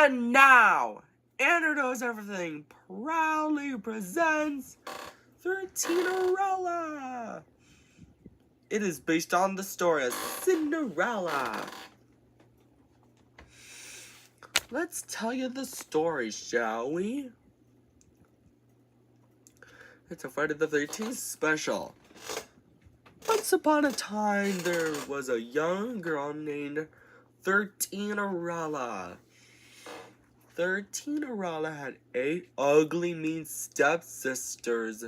And now, Knows Everything proudly presents 13Cinderella. It is based on the story of Cinderella. Let's tell you the story, shall we? It's a Friday the 13th special. Once upon a time, there was a young girl named 13Cinderella. 13Cinderella had 8 ugly, mean stepsisters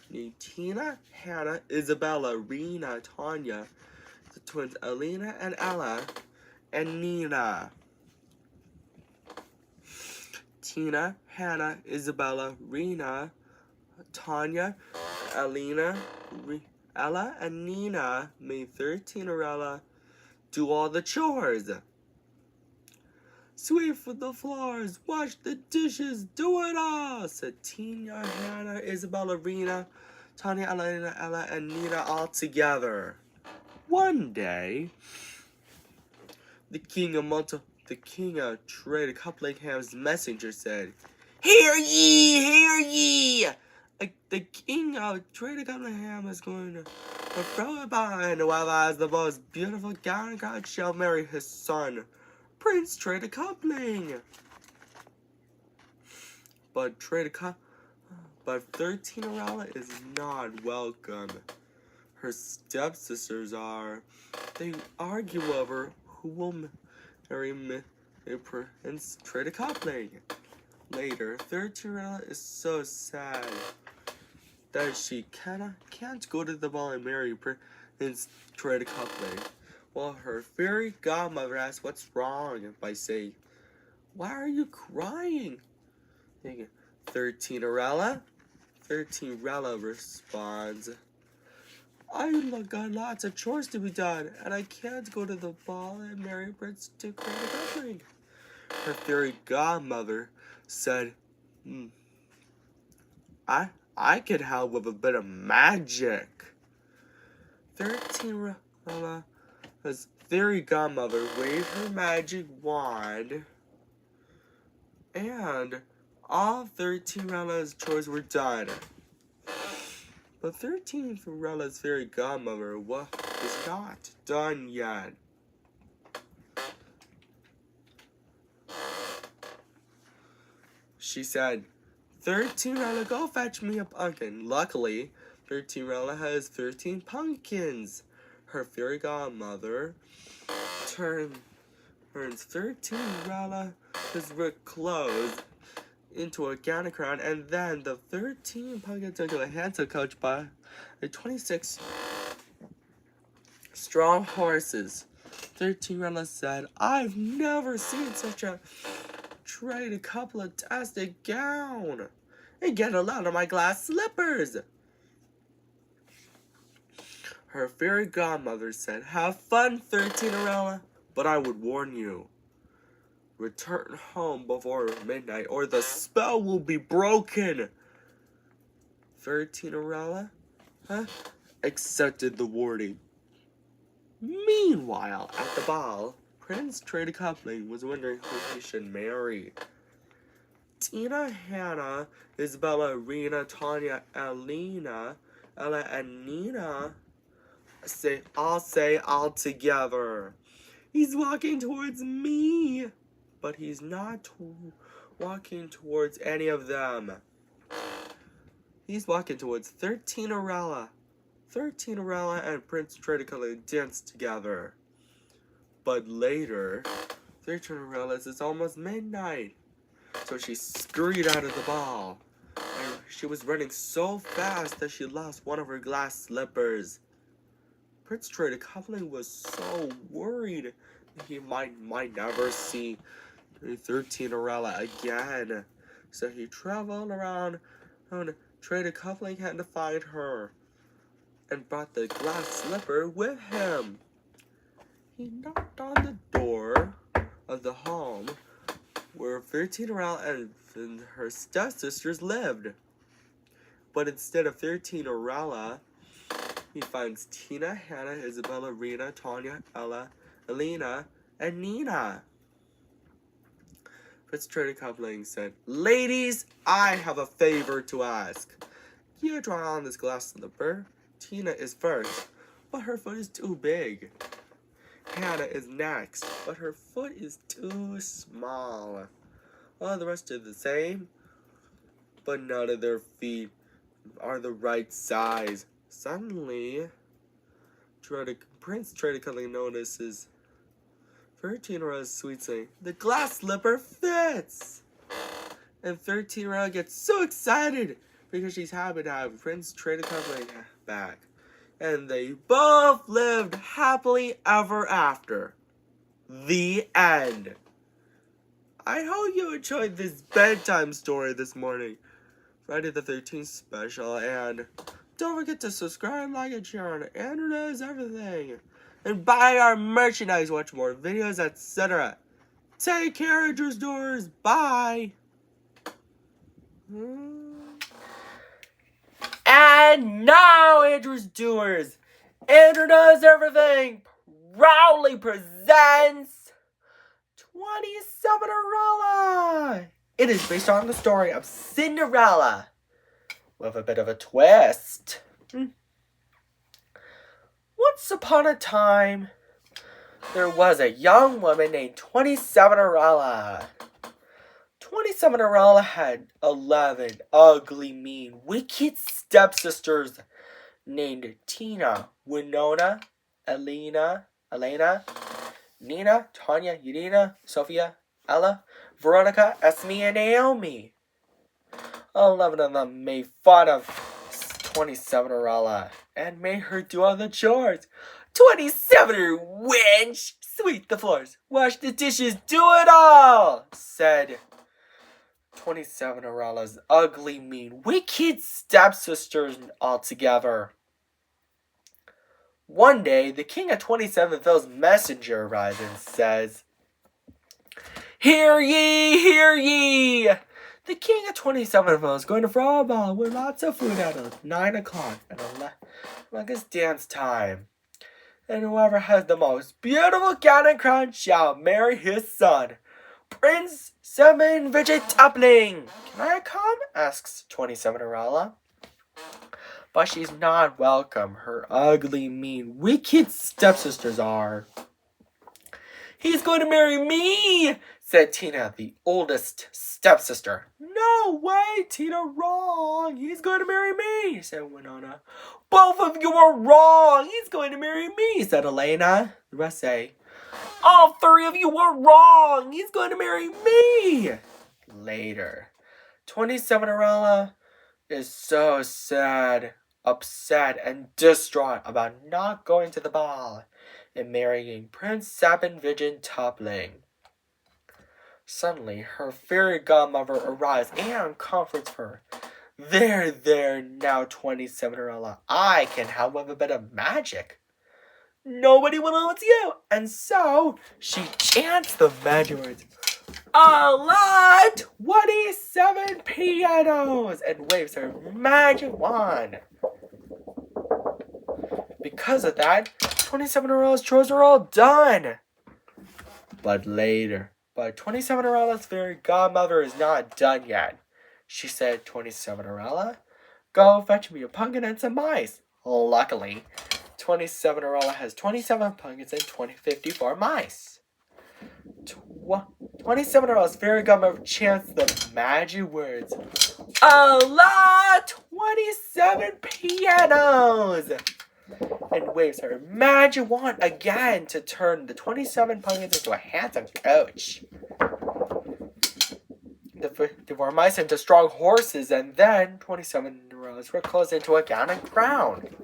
named Tina, Hannah, Isabella, Rena, Tanya, the twins Elena and Ella, and Nina. Tina, Hannah, Isabella, Rena, Tanya, Elena, Ella, and Nina made 13Cinderella do all the chores. Sweep for the floors, wash the dishes, do it all, said Tina, Hannah, Isabella, Rena, Tanya, Elena, Ella, and Nina all together. One day, the king of Trade Compilations's messenger said, "Hear ye, hear ye! The king of Trade Compilation is going to throw a bind, whereas the most beautiful god shall marry his son, Prince Trade Coupling." But 13Cinderella is not welcome. Her stepsisters are. They argue over who will marry Prince Trade Coupling. Later, 13Cinderella is so sad that she can't go to the ball and marry Prince Trade Coupling. Well, her fairy godmother asks what's wrong by saying, "Why are you crying?" 13Cinderella responds, "I got lots of chores to be done, and I can't go to the ball and marry Prince Trade Coupling." Her fairy godmother said, I could help with a bit of magic." 13Cinderella's fairy godmother waved her magic wand, and all 13Cinderella's chores were done. But 13Cinderella's fairy godmother was not done yet. She said, 13Cinderella, go fetch me a pumpkin." Luckily, 13Cinderella has 13 pumpkins. Her fairy godmother turns 13Cinderella's clothes into a gown and crown, and then the 13 pumpkins into a handsome coach by the 26 strong horses. 13Cinderella said, "I've never seen such a trade fantastic gown, and get a lot of my glass slippers." Her fairy godmother said, "Have fun, 13Cinderella, but I would warn you. Return home before midnight, or the spell will be broken." 13Cinderella accepted the warning. Meanwhile, at the ball, Prince Trade Coupling was wondering who he should marry. Tina, Hannah, Isabella, Rena, Tanya, Elena, Ella, and Nina all say all together, "He's walking towards me," but he's not walking towards any of them. He's walking towards 13Cinderella. 13Cinderella and Prince Trade Coupling danced together. But later, 13Cinderella, it's almost midnight, so she scurried out of the ball. And she was running so fast that she lost one of her glass slippers. Prince Trade Coupling was so worried that he might never see 13Cinderella again. So he traveled around and Trade Coupling had to find her, and brought the glass slipper with him. He knocked on the door of the home where 13Cinderella and her stepsisters lived. But instead of 13Cinderella, he finds Tina, Hannah, Isabella, Rena, Tanya, Ella, Elena, and Nina. Prince Trade Coupling said, "Ladies, I have a favor to ask. You try on this glass slipper. Tina is first, but her foot is too big. Hannah is next, but her foot is too small. All the rest are the same, but none of their feet are the right size." Suddenly, Prince Trade Coupling notices 13-year-old sweet saying, "The glass slipper fits!" And 13-year-old gets so excited because she's happy to have Prince Trade Coupling back. And they both lived happily ever after. The end. I hope you enjoyed this bedtime story this morning. Friday the 13th special. And don't forget to subscribe, like, and share on Andrew Knows Everything. And buy our merchandise, watch more videos, etc. Take care, Andrew Stores. Bye. And now, Andrew's Doers, Andrew Knows Everything proudly presents 27-erella. It is based on the story of Cinderella, with a bit of a twist. Once upon a time, there was a young woman named 27-erella. 27-erella had 11 ugly, mean, wicked stepsisters named Tina, Winona, Elena, Nina, Tanya, Yelena, Sophia, Ella, Veronica, Esme, and Naomi. 11 of them made fun of 27-erella and made her do all the chores. 27-er wench! Sweep the floors, wash the dishes, do it all! Said 27-erella's ugly, mean, wicked stepsisters all together. One day, the king of 27ville's messenger arrives and says, "Hear ye, hear ye! The king of 27ville is going to throw a ball with lots of food at 9 o'clock and like it's dance time. And whoever has the most beautiful gown and crown shall marry his son, Prince 7 Vidget Toppling. Can I come?" asks 27-erella. But she's not welcome. Her ugly, mean, wicked stepsisters are. "He's going to marry me," said Tina, the oldest stepsister. "No way, Tina, wrong. He's going to marry me," said Winona. "Both of you are wrong. He's going to marry me," said Elena. The rest say, "All three of you are wrong. He's going to marry me." Later, 27-erella is so sad, upset, and distraught about not going to the ball and marrying Prince Sabin Vidget Toppling. Suddenly, her fairy godmother arrives and comforts her. There, now, 27-erella. I can help with a bit of magic. Nobody will know it's you." And so, she chants the magic words, "Allah, 27 pianos," and waves her magic wand. Because of that, 27-erella's chores are all done. But 27-erella's fairy godmother is not done yet. She said, "27-erella, go fetch me a pumpkin and some mice." Luckily, 27-erella has 27 pumpkins and 54 mice. 27-erella's fairy godmother chants the magic words, "Allah, 27 pianos," and waves her magic wand again to turn the 27 pumpkins into a handsome coach. The four mice into strong horses, and then 27-erella's were closed into a gown and crown.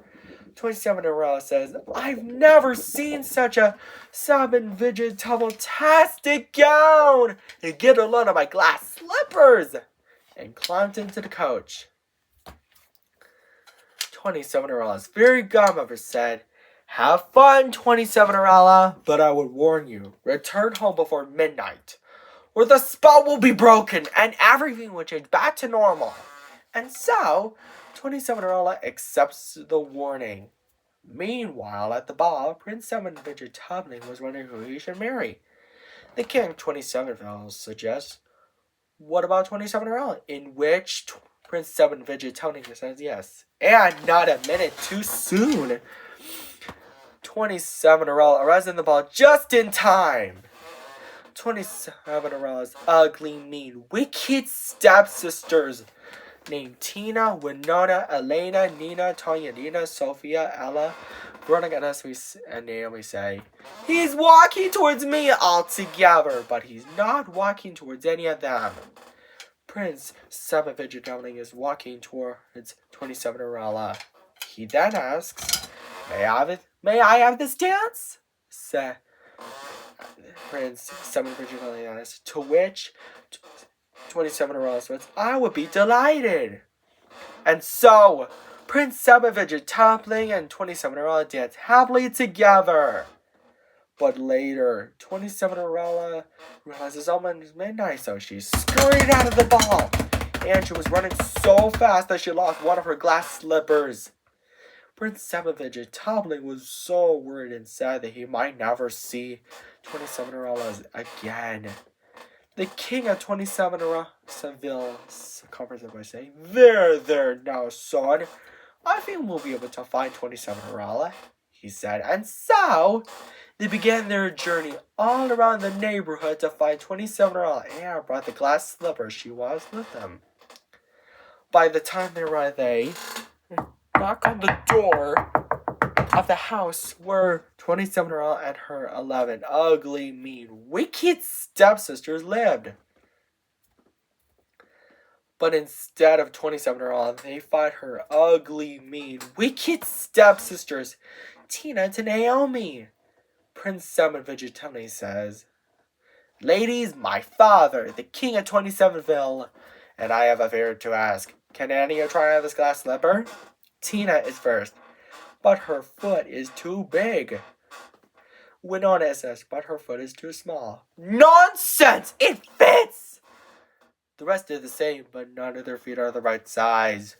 27-erella says, "I've never seen such a Sabin Vidget Toppling-tastic gown, and get a load of my glass slippers," and climbed into the coach. 27-erella's fairy godmother said, "Have fun, 27-erella, but I would warn you, return home before midnight, or the spell will be broken and everything will change back to normal." And so, 27-erella accepts the warning. Meanwhile, at the ball, Prince 7 Vidget Toppling was wondering who he should marry. The king of 27ville suggests, What about 27 in which Prince 7 Vegetonic says yes. And not a minute too soon. 27 arrested the ball just in time. 27 ugly, mean, wicked stepsisters named Tina, Winona, Elena, Nina, Tanya, Nina, Sophia, Ella, Veronica, and Naomi say, "He's walking towards me altogether, but he's not walking towards any of them." Prince 7 Vegetonic is walking towards 27 Arella. He then asks, May I have this dance? Said Prince 7 Vegetonic asks, to which 27 Arella says, I would be delighted. And so, Prince 7 Vegetonic and 27 Arella dance happily together. But later, 27 Arella realizes almost midnight, so she scurried out of the ball. And she was running so fast that she lost one of her glass slippers. Prince 7 Vegetonic was so worried and sad that he might never see 27 Arella again. The king of 27 Seville comforts him by saying, There, now, son. I think we'll be able to find 27 Arella, he said. And so, they began their journey all around the neighborhood to find 27 Arella and brought the glass slippers she was with them. By the time they arrived, they knocked on the door of the house where 27 Arella and her 11 ugly, mean, wicked stepsisters lived. But instead of 27 Arella, they find her ugly, mean, wicked stepsisters, Tina and Naomi. Prince 7 Vegetonic says, Ladies, my father, the king of 27ville, and I have a favor to ask. Can any of you try on this glass slipper? Tina is first, but her foot is too big. Winona says, but her foot is too small. Nonsense! It fits! The rest are the same, but none of their feet are the right size.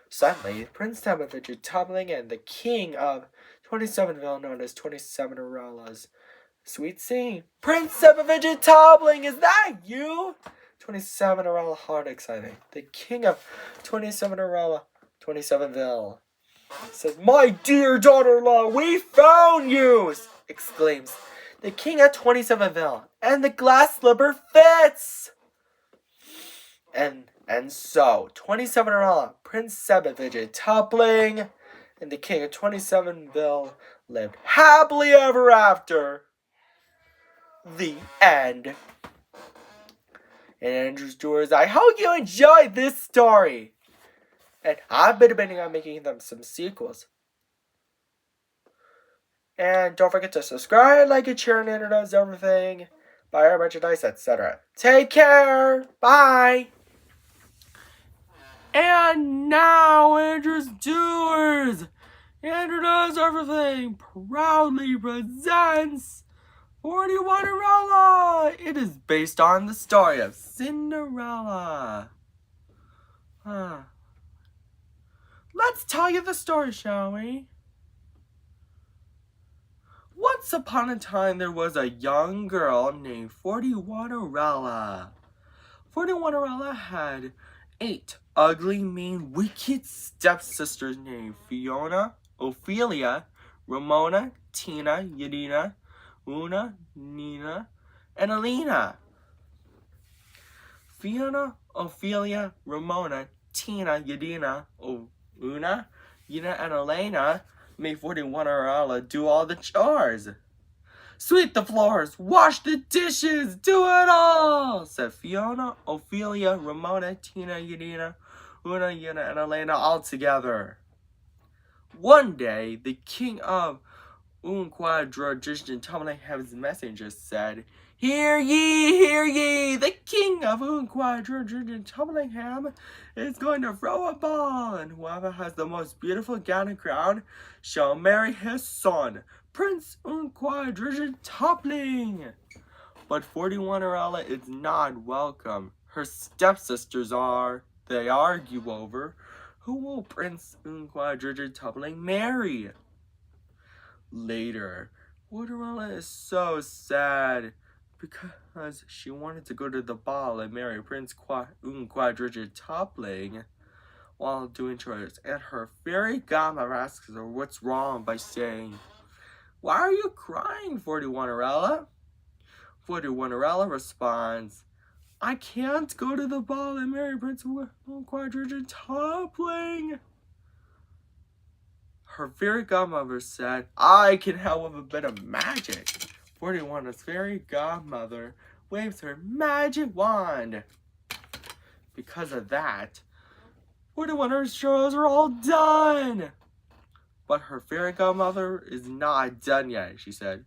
Suddenly, Prince 7 Vegetonic and the king of 27ville, known as 27 Arella's sweet singing. Prince 7 Vegetonic, is that you? 27 Arella heart exciting. The king of 27 Arella, 27ville, says, My dear daughter-in-law, we found you! Exclaims the king of 27ville, and the glass slipper fits! And so, 27 Arella, Prince 7 Vegetonic, and the king of 27ville lived happily ever after. The end. And Andrew Stewart's, I hope you enjoyed this story. And I've been debating on making them some sequels. And don't forget to subscribe, like, and share, and introduce everything. Buy our merchandise, etc. Take care. Bye. And now, Andrew Stewart's Introduce Everything proudly presents 41 Cinderella. It is based on the story of Cinderella. Let's tell you the story, shall we? Once upon a time, there was a young girl named 41 Cinderella. 41 Cinderella had 8 ugly, mean, wicked stepsisters named Fiona, Ophelia, Ramona, Tina, Yadina, Una, Nina, and Elena. Fiona, Ophelia, Ramona, Tina, Yadina, Una, Nina, and Elena made 41 Cinderella do all the chores. Sweep the floors, wash the dishes, do it all, said Fiona, Ophelia, Ramona, Tina, Yadina, Una, Nina, and Elena all together. One day, the king of Unquadragicham's messengers said, Hear ye, the king of Unquadragichamlingham is going to throw a ball, and whoever has the most beautiful gown and crown shall marry his son, Prince Unquadragichamling. But 41 Cinderella is not welcome. Her stepsisters are. They argue over who will Prince Unquadragichamling marry. Later, Cinderella is so sad because she wanted to go to the ball and marry Prince Quadrigid Toppling while doing chores. And her fairy godmother asks her what's wrong by saying, "Why are you crying, 41erella?" 41erella responds, "I can't go to the ball and marry Prince Quadrigid Toppling." Her fairy godmother said, "I can help with a bit of magic." 41's fairy godmother waves her magic wand. Because of that, 41's chores are all done. But her fairy godmother is not done yet, she said.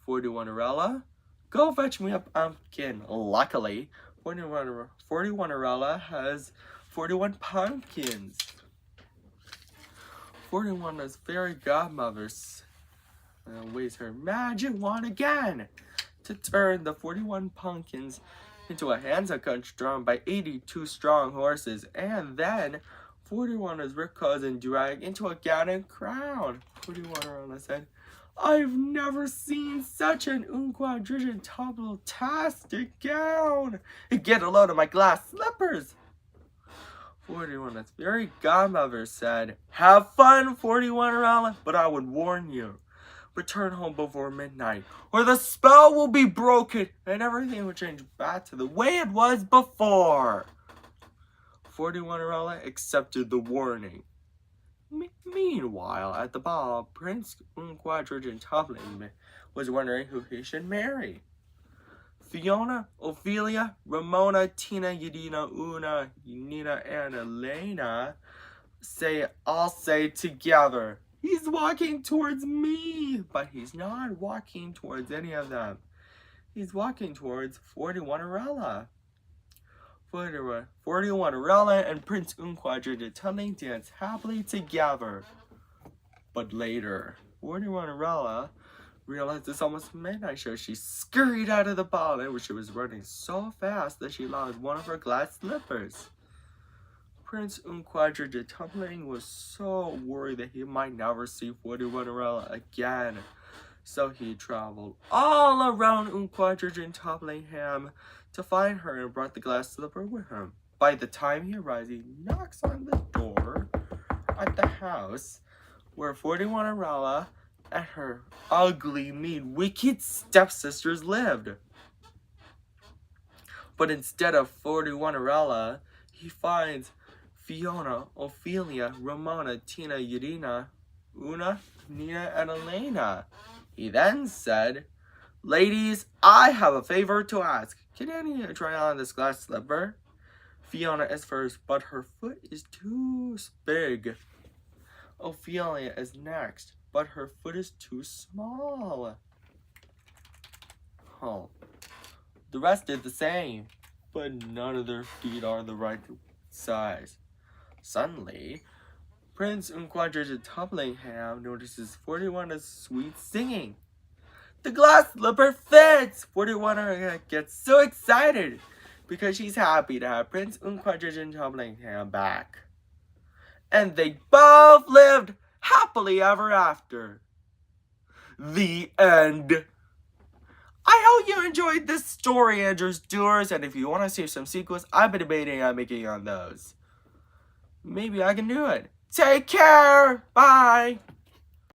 41erella, go fetch me a pumpkin. Luckily, 41erella has 41 pumpkins. 41's fairy godmother waves her magic wand again to turn the 41 pumpkins into a handsome coach drawn by 82 strong horses, and then 41's rich cousin dragged into a gown and crown. 41erella said, "I've never seen such an unquadrigitastic gown. Get a load of my glass slippers." 41's fairy godmother said, "Have fun, 41erella, but I would warn you. Return home before midnight, or the spell will be broken and everything will change back to the way it was before." 41erella accepted the warning. Meanwhile, at the ball, Prince Quadrigid Toppling was wondering who he should marry. Fiona, Ophelia, Ramona, Tina, Yadina, Una, Nina, and Elena all say together, "He's walking towards me," but he's not walking towards any of them. He's walking towards 41erella. 41erella and Prince Quadrigid Toppling dance happily together. But later, 41erella realized it's almost midnight, so she scurried out of the ball, where she was running so fast that she lost one of her glass slippers. Prince Quadrigid Toppling was so worried that he might never see 41erella again, so he traveled all around Quadrigid Toppling to find her and brought the glass slipper with him. By the time he arrives, he knocks on the door at the house where 41erella and her ugly, mean, wicked stepsisters lived. But instead of 41erella, he finds Fiona, Ophelia, Ramona, Tina, Yadina, Una, Nina, and Elena. He then said, "Ladies, I have a favor to ask. Can any of you try on this glass slipper?" Fiona is first, but her foot is too big. Ophelia is next, but her foot is too small. The rest did the same, but none of their feet are the right size. Suddenly, Prince Quadrigid Toppling notices 41's sweet singing. The glass slipper fits! 41 gets so excited because she's happy to have Prince Quadrigid Toppling back. And they both lived happily ever after. The end. I hope you enjoyed this story, Andrew's Doers, and if you want to see some sequels, I've been debating on making on those. Maybe I can do it. Take care. Bye.